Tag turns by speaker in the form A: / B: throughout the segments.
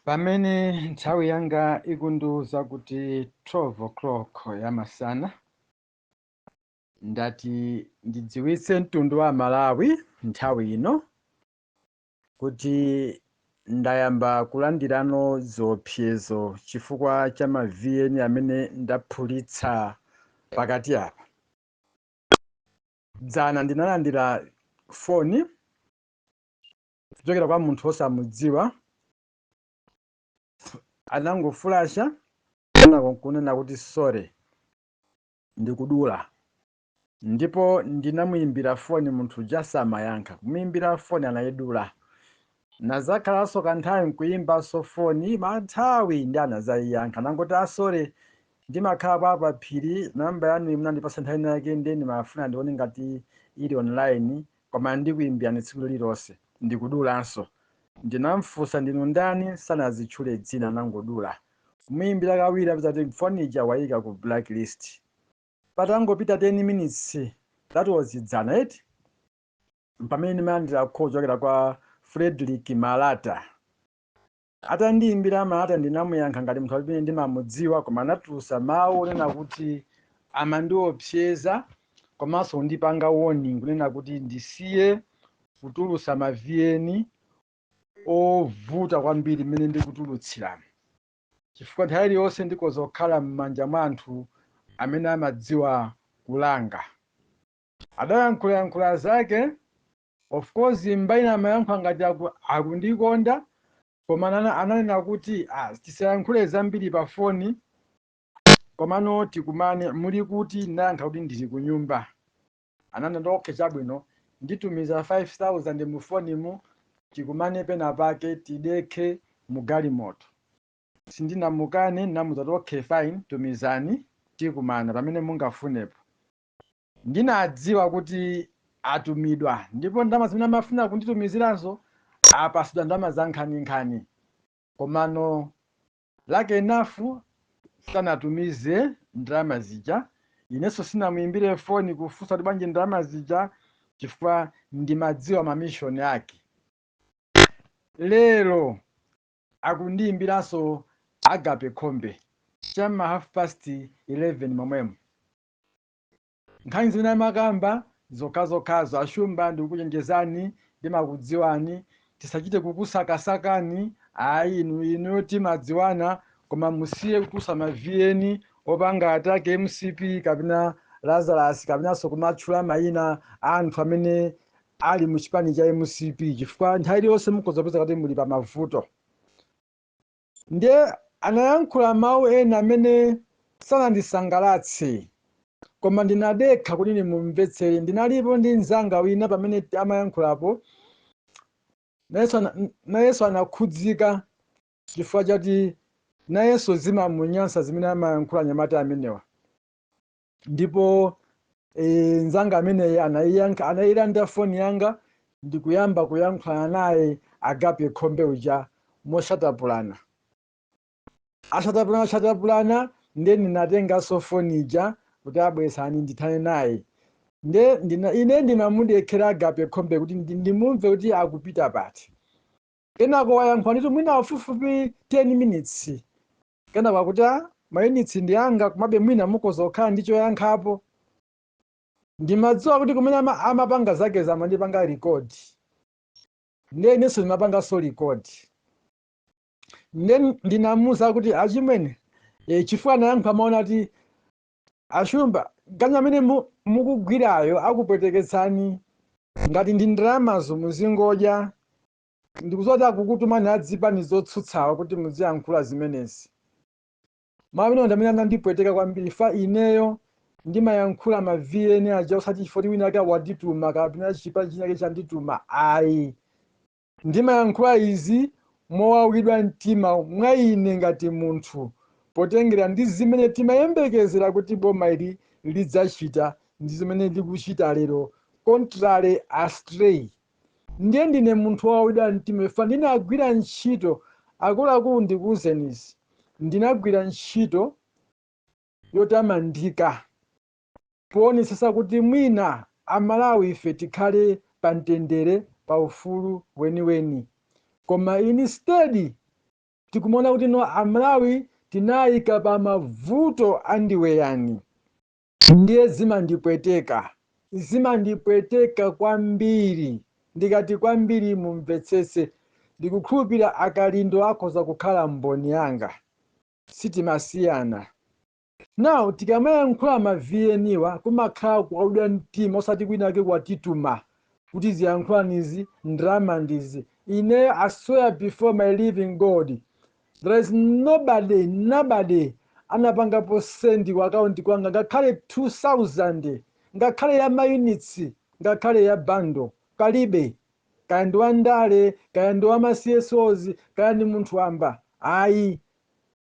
A: Pamene nthawi yanga ikundiwuza kuti 12 o'clock yamasana, ndati ndidziwitse mtundu wa Malawi nthawi ino kuti ndayamba kulandirano ziopsezo chifukwa cha maviyeni amene ndaphulitsa pakati apa. Dzana ndinalandira foni kuchokera kwa munthu osamudziwa, anangofulasha kunena kuti sore ndikudula, ndipo ndinamuyimbira foni munthu jasamayankha. Kumuyimbira foni anayidula, nazakhalanso kanthawi nkuyimbanso foni manthawi ndi anazayiyankha, nangoti asore ndimakhala pa phiri, namba yanu munandipasa nthawi yake ndiye ndimafuna ndione ngati ili online, koma ndikuyimbirani tsiku lililonse ndikudulanso. Ndinamfunsa ndinu ndani, sanazitchule dzina, nangodula. Kumuyimbira kawiri apezati foni ija wayika ku blacklist. Patangopita 10 minutes, that was dzana eti, pamene ndimalandira call kuchokera kwa Frederick Malata. Atandiyimbira Malata ndinamuyankha ngati munthu amene ndimamudziwa, koma anatulutsa mawu onena kuti amandiopseza komanso kundipanga warning kunena kuti ndisiye kutulutsa maviyeni ovuta kwambiri mmene ndikutulutsiramo, chifukwa nthawi iliyonse ndikhoza kukhala m'manja mwa anthu amene amadziwa kulanga. Adayankhula zake, of course mbaina amayankha ngati akundikonda, koma ananena kuti tisayankhule zambiri pa foni, komano tikumane muli kuti. Ndayankha kuti ndili ku nyumba. Ananena okay chabwino, nditumiza 5,000 mu fonimu, tikumane pena pake tidekhe mu galimoto. Sindinamukane, namuza okay fine, tumizani tikumana pamene mungafunepo. Ndinadziwa kuti atumidwa, ndipo ndalama zimene amafuna kunditumiziranso apasidwa ndalama za nkhaninkhani, komano lake enough sanatumize ndalama zija. Inenso sinamuyimbire foni kufunsa kuti bwanji ndalama zija, chifukwa ndimadziwa mamishoni ake. Lero akundiyimbiranso Agape Khombe chama 11:30 momwemo. Nkhani zimene amakamba zokhazokhazo, Ashumba ndikukuchenjezani, ndimakudziwani, tisachite kukusakasakani, ayi inu timadziwana, koma musiye kutulutsa maviyeni opanga atake MCP kapena Lazarus kapenanso kumatchula mayina a anthu amene ali mu chipani cha MCP, chifukwa nthawi iliyonse mukhoza kupeza kuti muli pa mavuto. Ndiye anayankhula mawu ena amene sanandisangalatse, koma ndinadekha kuti ndimumvetsere. Ndinalipo ndi mnzanga wina pamene amayankhulapo, nayenso anakhudzika chifukwa chati nayenso zimamunyansa zimene amayankhula anyamata amenewa. Ndipo mnzanga ameneyi anayilanda foni yanga, ndikuyamba kuyankhulana naye Agape Khombe uja moshatapulana. Ashatapulana ndiye ndinatenganso foni ija kuti abwesani ndithane naye. Ine ndinamudekhera Agape Khombe kuti ndimumve kuti akupita pati. Kenako wayankhula nditu mwina pafupifupi 10 minutes. Kenako akuti mayunitsi ndi anga, komabe mwina mukhoza kukhala ndi choyankhapo. Ndimadziwa kuti kumene amapanga zake zamandipanga record, ndiye inenso ndimapanganso record. Ndiye ndinamuwuza kuti achimwene, chifukwa anayankha maona kuti Ashumba ganya amene mukugwirayo akupweteketsani, ngati ndi ndalamazo muzingodya. Ndikudziwa kuti akukutumani adzipani zotsutsawa kuti muziyankhula zimenezi. Mawamene ndamene anandipweteka kwambiri, fa ineyo ndimayankhula maviyeni aja usati chifoti wina ake wandituma kapena chipani chinake chandituma, ayi. Ndimayankhula izi mowawidwa mtima mwa ine ngati munthu, potengera ndi zimene timayembekezera kuti boma ili lidzachita ndi zimene likuchita lero, contrary astray. Ndiye ndine munthu wowawidwa mtima, fa ndinagwira ntchito akuluakulu. Ndikuwuzenizi, ndinagwira ntchito yotamandika poonetsetsa kuti mwina Amalawi ife tikhale pa mtendere, pa ufulu weniweni. Koma instead tikumona kuti no amalawi tinayika pa mavuto andiweyani ndiye zimandipweteka kwambiri. Ndikati kwambiri mumvetsese, ndikukhulupirira akalindo akhoza kukhala mboni yanga, sitimasiyana. Now tikamayankhula maviyeniwa kumakhala kuauda mtima osati kwinake kwatituma kuti ziyankhulanizi ndrama ndizi. Ine I swear before my living God, there is nobody anapangapo sendi kwa akaunti kwanga ngakhale 2000 ngakhale ya mayunits ngakhale ya bando kalibe. Kaya ndi wandale kaya ndi wama CSOs kaya ndi munthu wamba, ayi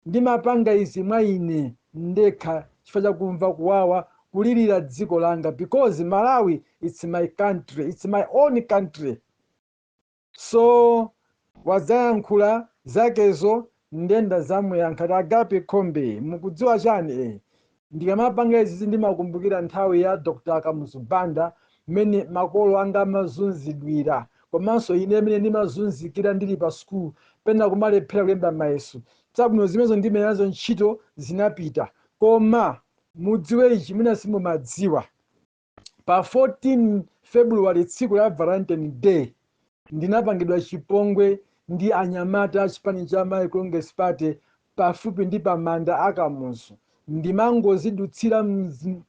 A: ndimapanga izi mwa ine ndekha chifukwa chakumva kuwawa kulirira dziko langa, because Malawi it's my country, it's my own country. So wazayankhula zakezo ndenda zamuyankha. Agape Khombe mukudziwa chani? Ndikamapanga izi ndimakumbukira nthawi ya Dr. Kamuzu Banda mmene makolo anga amazunzidwira, komanso ine mmene ndimazunzikira ndili pa school pena kumalephera kulemba mayeso. Tsabwino zimenezo ndimenazo ntchito zinapita, koma mudziwe ichi mwina simumadziwa. Pa 14 February tsiku la Valentine Day ndinapangidwa chipongwe ndi anyamata a chipani cha Malawi Congress Party pafupi ndi pamanda akamuzu. Ndimangozidutsira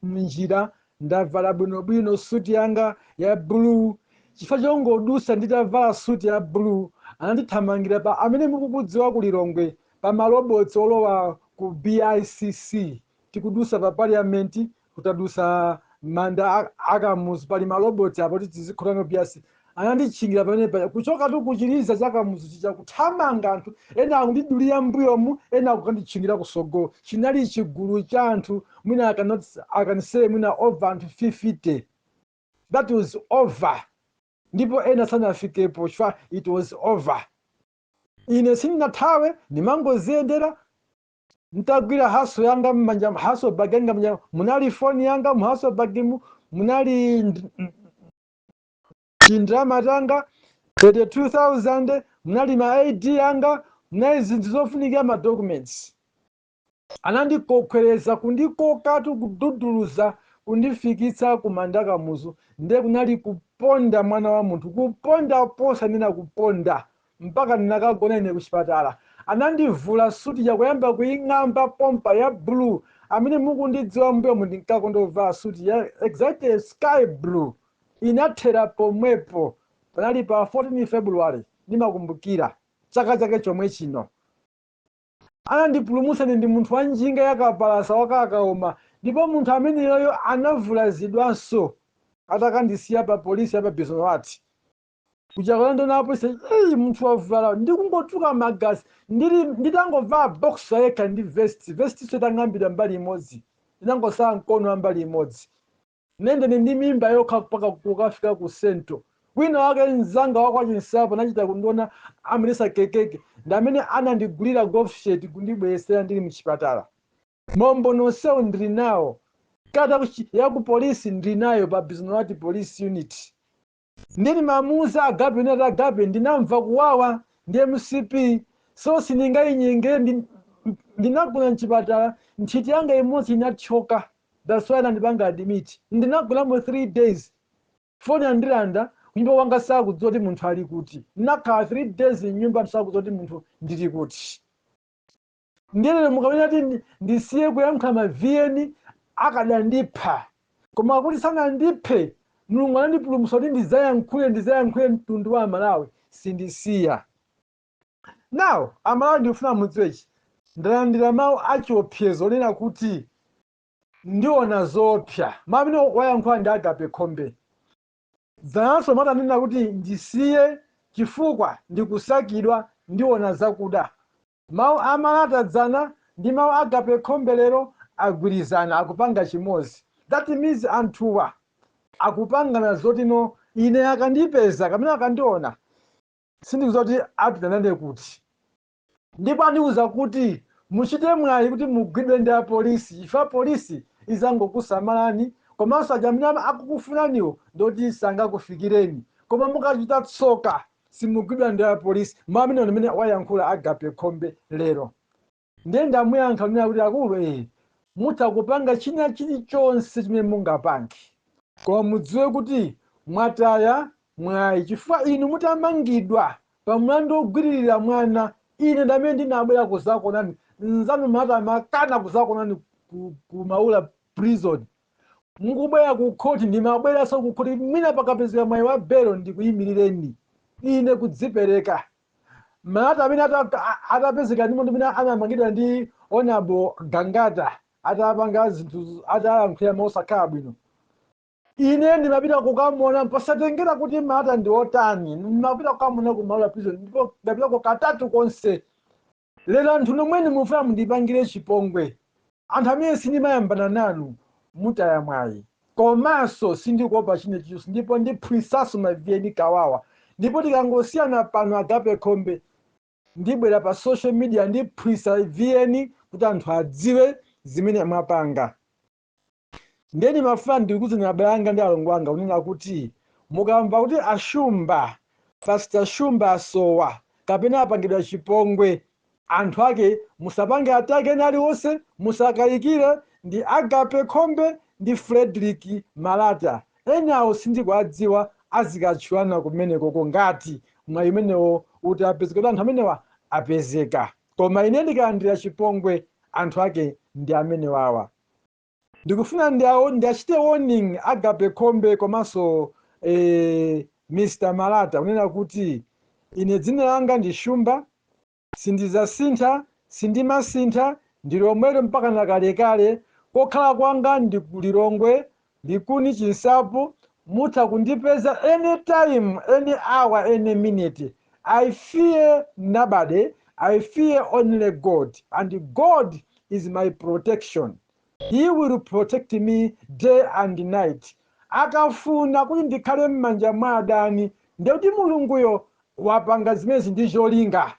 A: mnjira ndavala bwinobwino suti yanga ya blue. Chifukwa chongodusa nditavala suti ya blue anandithamangira pa amene mukukudziwa ku Lilongwe pa malobotsi olowa ku BICC. Tikudusa pa parliament kutadusa manda akamuzu pali malobotsi apo tizikhulano BICC. Anandichingira pamene paya kuchoka tu kuchiliza chakamuzu chicha kuthamanga anthu ena akundidulira mbuyomu ena akundichingira kusogolo. Chinali chigulu cha anthu mwina akaniseye mwina over anthu 50. That was over. Ndipo ena sanafikepo chifukwa it was over. Ine sindinathawe ndimangoziyendera ntagwira haso yanga mmanja, haso bagi yanga mmanja, munali foni yanga muhaso bagimu, munali chindrama tanga 32,000, munali ma ID yanga, munali zinthu zofunikira ma documents. Anandikokwereza kundikokatu kududuluza kundifikitsa kumanda akamuzu. Ndiye kunali kuponda mwana wa munthu, kuponda posa nina kuponda mpaka ndinakagona ine kuchipatala. Anandivula suti yakuyamba kuing'amba pompa ya blue amene mukundidziwa mbuyo ndinkakondovala suti ya exactly sky blue. Inathera pomwepo panali pa 14 February ndimakumbukira chaka chake chomwe chino. Anandipulumutsa ndi munthu wa njinga yakapalasa wakakaoma, ndipo munthu ameneyoyo anavulazidwanso atakandisiya pa polisi apa Bisonwati. Kuchakula ndonapo se munthu wavala ndikungotuka magazi nditangovala boxer yekha ndi vest setang'ambira mbali imodzi ndinangosala mkono wa mbali imodzi nende ndi mimba yokha mpaka kukafika ku sento. Wina wake mzanga wakwachinsapo nachita kundiona amirisa kekeke ndamene anandigulira golf shirt kundibwesera ndili mchipatala. Mombo nonsewo ndili nawo, kata ya ku polisi ndili nayo pa Bisonwati police unit. Ndini mamuza Agape neta Agape ndinamva kuwawa ndi MCP, so siningayinyengere ndinagula mchipatala nthiti yanga imodzi inathyoka. That's why ndipanga admit. Ndinagulamo 3 days. Foni andilanda kunyumba wanga sakudziwa kuti munthu ali kuti. Ndinakhala 3 days nyumba sakudziwa kuti munthu ndili kuti. Ndilero mukamena kuti ndisiye kuyankha maviyeni akadandipha. Koma kuti sanandiphe Mulungu anandipulumutsa kuti ndizayankhule mtundu wa Malawi sindisiya. Now Amalawi ndifuna mudziwechi ndalandira mawu achiopsezo lena kuti ndiona zoopsa. Mamene wayankhula ndi Agape Khombe. Zanso matanena kuti ndisiye chifukwa ndikusakidwa ndiona zakuda. Mawu amatadzana ndi mawu Agape Khombe lero agwirizana akupanga chimozi. That means anthuwa akupangana zoti no ine akandipeza kamene akandiona sindikudziwa kuti apitanane kuti. Ndipo andiuza kuti muchite mwayi kuti mugwidwe ndi apolisi ifa polisi izangokusamalani komanso ajamene akukufunaniwo ndoti sangakufikireni. Koma mukachita tsoka simugwidwa ndi apolisi. Mamene amene wayankhula Agape Khombe lero. Ndiye ndamuyankha nena kuti akulu mutha kupanga china chilichonse chimene mungapange, koma mudziwe kuti mwataya mwayi, chifukwa inu mutamangidwa pa mlandu ogwiririra mwana. Ine ndamene ndinabwera kuzakonani, nzanu mata makana kuzakonani ku Maula prison. Mukubwera ku khoti, ndimabweranso ku khoti, mwina pakapezeka mwayi wa belo ndikuyimirireni ine kudzipereka. Malata amene atapezeka ndimo ndimene anamangidwa ndi Honorable Gangata atapanga zinthu atayankhula mosakhala bwino. Ine ndimapita kukamona pasatengera kuti malata ndi otani, ndimapita kukamona ku Maula prison, ndipo ndapita ku katatu konse. Lero anthu nomweni mufuna mundipangire chipongwe, anthu amene sindimayambana nanu mutaya mwayi. Komanso sindikuopa chinechicho, ndipo ndiphwisaso maviyeni kawawa. Ndipo tikangosiyana pano Agape Khombe, ndibwera pa social media ndiphwisa viyeni kuti anthu adziwe zimene mwapanga. Ndeni mafuna ndikukuza abalanga ndi alongo anga kunena kuti mukamva kuti ashumba, Pastor Shumba asowa kapena apangidwa chipongwe, anthu ake musapange atake nali wonse, musakayikire. Ndi Agape Khombe ndi Frederick Malata. Enawo sindikuwadziwa, azikatchulana kumeneko ngati mwayi umenewo kuti apezeka, anthu amenewa apezeka. Koma ine ndikalandira chipongwe, anthu ake ndi amenewawa. Ndikufuna ndiachite warning Agape Khombe komanso Mr. Malata kunena kuti ine dzina langa ndi Shumba, sindizasintha, sindimasintha, ndilomwelo mpaka nakalekale. Kokhala kwanga ndi kulilongwe, ndikuni chinsapo. Mutha kundipeza anytime, any hour, any minute. I fear nobody, I fear only God, and God is my protection. He will protect me day and night. Akafuna kuti ndikhale m'manja mwa adani, ndiye kuti Mulunguyo wapanga zimezi ndi cholinga.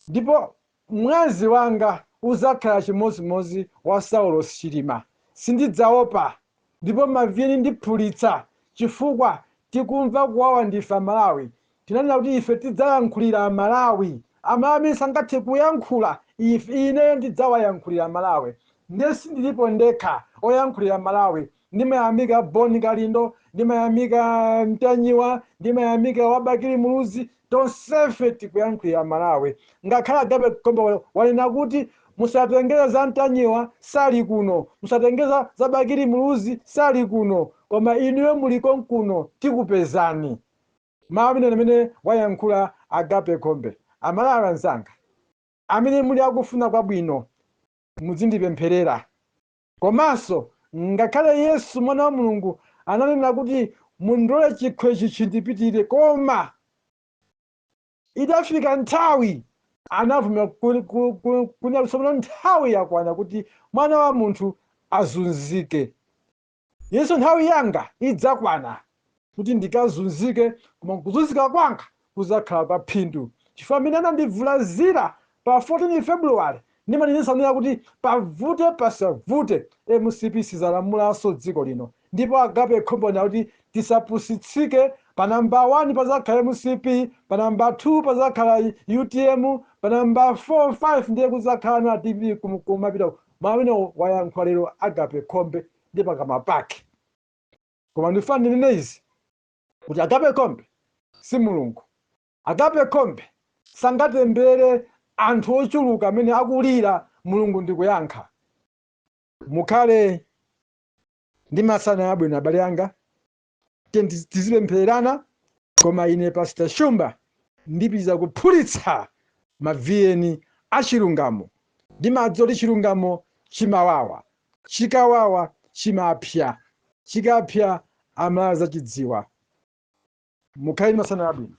A: Ndipo mwazi wanga uzakhala chimozimozi wa Saulo Chilima. Sindidzaopa, ndipo maviyeni ndiphulitsa, chifukwa tikumva kuwawa ndife Amalawi. Tinanena kuti ife tidzayankhulira Amalawi. Amalawi sangathe kuyankhula, ine ndidzawayankhulira Amalawi. Ndiye sindilipo ndekha oyankhulira Malawi. Ndimayamika Boni Kalindo, ndimayamika Mtanyiwa, ndimayamika Wabakiri Muluzi, tonsefe tikuyankhulira Malawi. Ngakhala Agape Khombe wanena kuti musatengeza za Mtanyiwa sali kuno, musatengeza za Bakiri Muluzi sali kuno, koma inuyo muliko kuno tikupezani. Mawu amene wayankhula Agape Khombe. Amalawi anzanga, amene muli akufuna kwabwino, muzindipempherera. Komanso ngakhale Yesu mwana wa Mulungu ananena kuti mundole chikhochi chindipitire, koma idafika nthawi anavumira kunya kusomera nthawi yakwana kuti mwana wa munthu azunzike. Yesu nthawi yanga idzakwana kuti ndikazunzike, koma kuzunzika kwanga kuzakhala kwa phindu. Chifukwa amene anandivulazira pa 14 February ndimanena kuti pavute pasavute MCP sizalamulanso dziko lino. Ndipo Agape Khombe na kuti tisapusitsike. Pa namba 1 pazakhala MCP, pa namba 2 pazakhala UTM, pa namba 4, 5 ndiye kuzakhala na TV kumapita. Mawino wayankhula lero Agape Khombe ndi pakamwa pake. Koma ndifuna ndinene izi kuti Agape Khombe si Mulungu. Agape Khombe sangatembere anthu ochuluka amene akulira Mulungu ndikuyankha. Mukhale ndi masana abwino abale anga, tizipemphererana. Koma ine Pastor Shumba ndipitiriza kuphulitsa maviyeni achilungamo. Ndimadziwa kuti chilungamo chimawawa, chikawawa chimapya, chikapya Amalawi achidziwa. Mukhale ndi masana abwino.